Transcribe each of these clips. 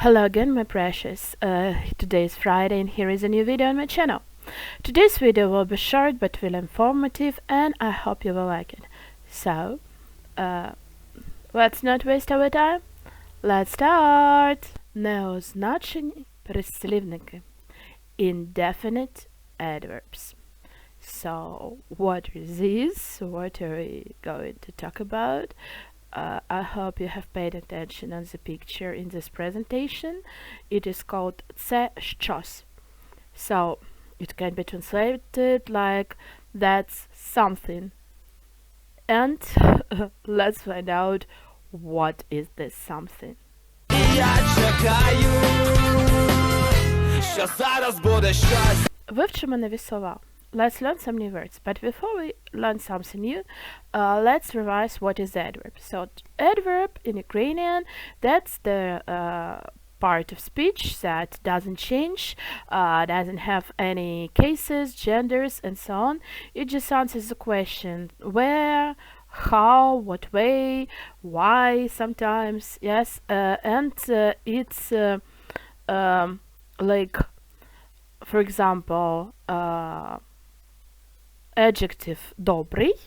Hello again, my precious. Today is Friday and here is a new video on my channel. Today's video will be short but will informative and I hope you will like it. So, let's not waste our time. Let's start! Неозначені прислівники. Indefinite adverbs. So, what is this? What are we going to talk about? I hope you have paid attention on the picture in this presentation. It is called це щось. So, it can be translated like that's something. And let's find out what is this something. Я чекаю, що зараз буде щось. Вивчимо нові слова. Let's learn some new words. But before we learn something new, let's revise what is the adverb. So, adverb in Ukrainian, that's the part of speech that doesn't change, doesn't have any cases, genders, and so on. It just answers the question where, how, what way, why sometimes, yes, and it's like, for example, adjective добрий,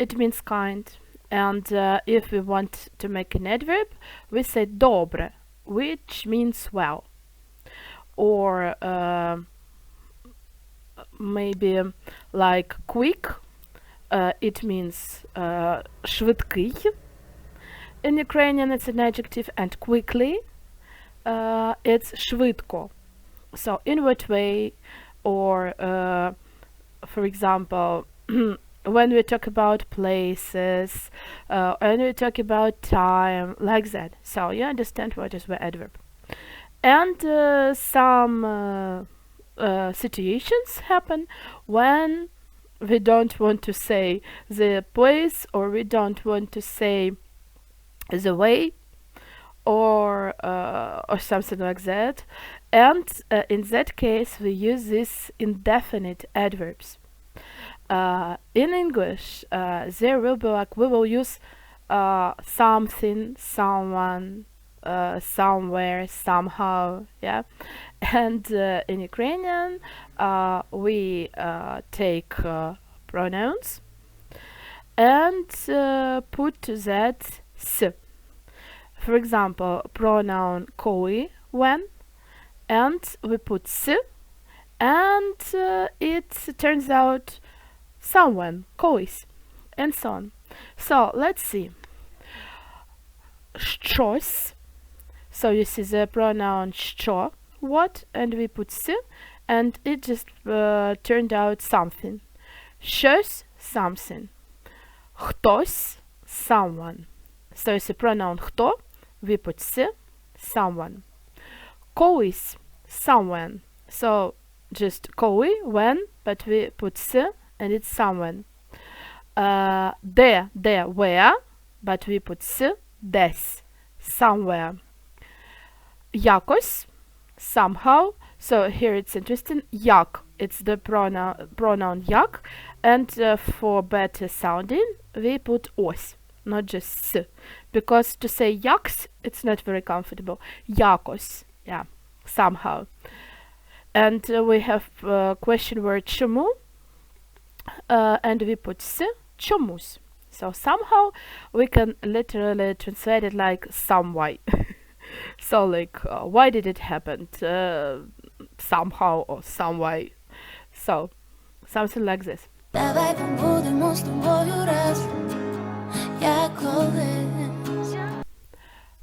it means kind, and if we want to make an adverb, we say добре, which means well, or maybe like quick, it means швидкий. In Ukrainian it's an adjective, and quickly it's швидко. So in what way, or for example, when we talk about places, when we talk about time, like that. So you understand what is the adverb. And some situations happen when we don't want to say the place, or we don't want to say the way, or something like that. And in that case, we use these indefinite adverbs. In English, there will be like, we will use something, someone, somewhere, somehow, yeah. And in Ukrainian, we take pronouns and put to that s. For example, pronoun коли, when, and we put s, and it turns out Somewhen, колись, and so on. So let's see. Щось. So you see the pronoun що, what, and we put с, and it just turned out something. Щось, something. Хтось, someone. So you see pronoun хто, we put с, someone. Колись, somewhen. So just коли, when, but we put с, and it's somewhen. Де, where, but we put с, десь, somewhere. Якось, somehow. So here it's interesting. Як, it's the pronoun як, and for better sounding, we put ось, not just с, because to say яксь, it's not very comfortable. Якось, yeah, somehow. And we have question word чому, and we put с, чомусь. So somehow we can literally translate it like some way. So like, why did it happen? Somehow or some way. So, something like this. Давай побудемо з тобою раз, як колись.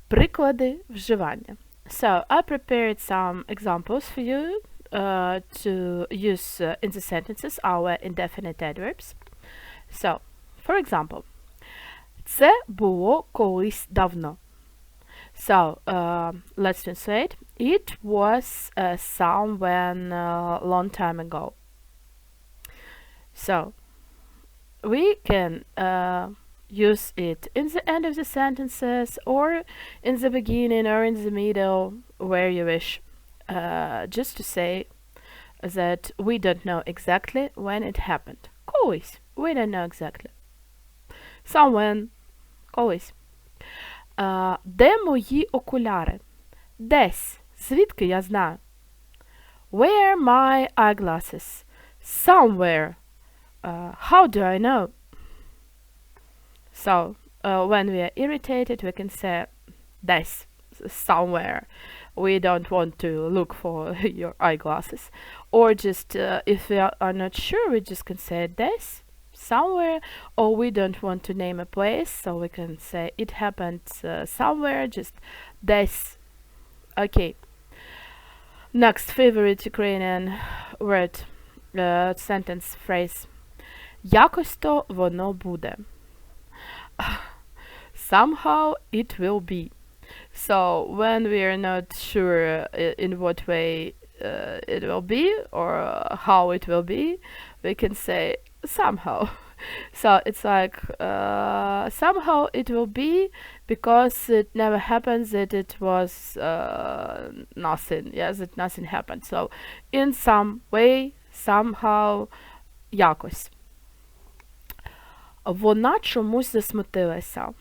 Приклади вживання. So, I prepared some examples for you to use in the sentences our indefinite adverbs. So, for example, це було колись давно. So, let's translate. It was somewhen a long time ago. So, we can use it in the end of the sentences, or in the beginning, or in the middle, where you wish, just to say that we don't know exactly when it happened. Колись, we don't know exactly. Somewhen, колись. Де мої окуляри? Десь. Звідки я знаю? Where are my eyeglasses? Somewhere. How do I know? So, when we are irritated, we can say десь, somewhere. We don't want to look for your eyeglasses. Or just, if we are not sure, we just can say десь, somewhere. Or we don't want to name a place, so we can say it happened somewhere, just десь. Okay. Next favorite Ukrainian word, sentence, phrase. Якось то воно буде. Somehow it will be. So when we are not sure in what way it will be or how it will be, we can say somehow. So it's like somehow it will be, because it never happens that it was nothing. Yes, that nothing happened. So in some way, somehow, якось. Вона чомусь засмутилася.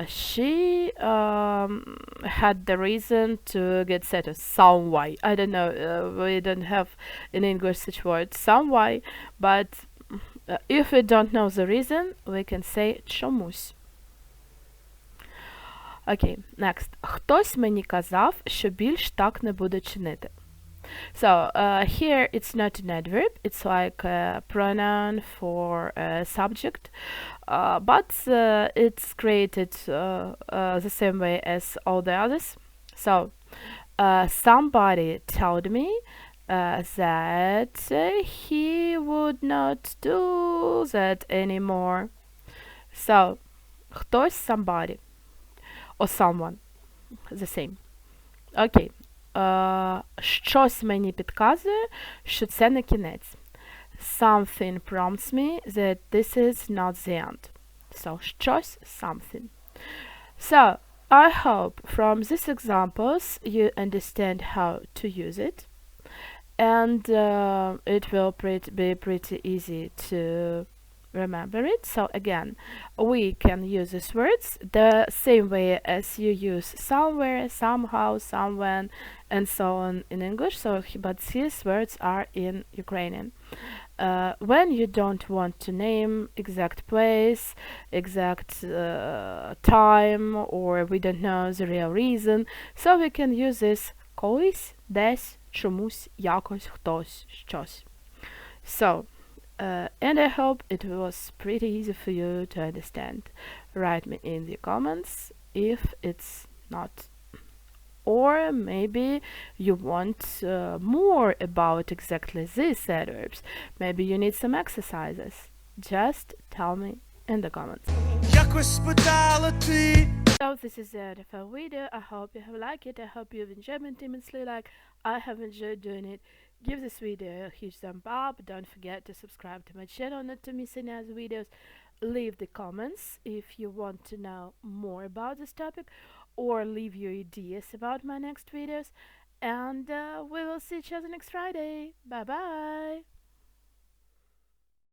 She had the reason to get sad some way. I don't know, we don't have in English such word some way, but if we don't know the reason, we can say чомусь. Okay, next. Хтось мені казав, що більш так не буде чинити. So here it's not an adverb, it's like a pronoun for a subject, but it's created the same way as all the others. So somebody told me that he would not do that anymore. So хтось, somebody, or someone, the same. Okay. Щось мені підказує, що це не кінець. Something prompts me that this is not the end. So, щось, something. So, I hope from these examples you understand how to use it. And it will be pretty easy to remember it. So again, we can use these words the same way as you use somewhere, somehow, somewhen, and so on in English. So, but these words are in Ukrainian. When you don't want to name exact place, exact time, or we don't know the real reason, so we can use this колись, десь, чомусь, якось, хтось, щось. So, and I hope it was pretty easy for you to understand. Write me in the comments if it's not. Or maybe you want more about exactly these adverbs. Maybe you need some exercises. Just tell me in the comments. So this is the end of our video. I hope you have liked it. I hope you've enjoyed it immensely like I have enjoyed doing it. Give this video a huge thumb up. Don't forget to subscribe to my channel not to miss any other videos. Leave the comments if you want to know more about this topic, or leave your ideas about my next videos. And we will see each other next Friday. Bye bye.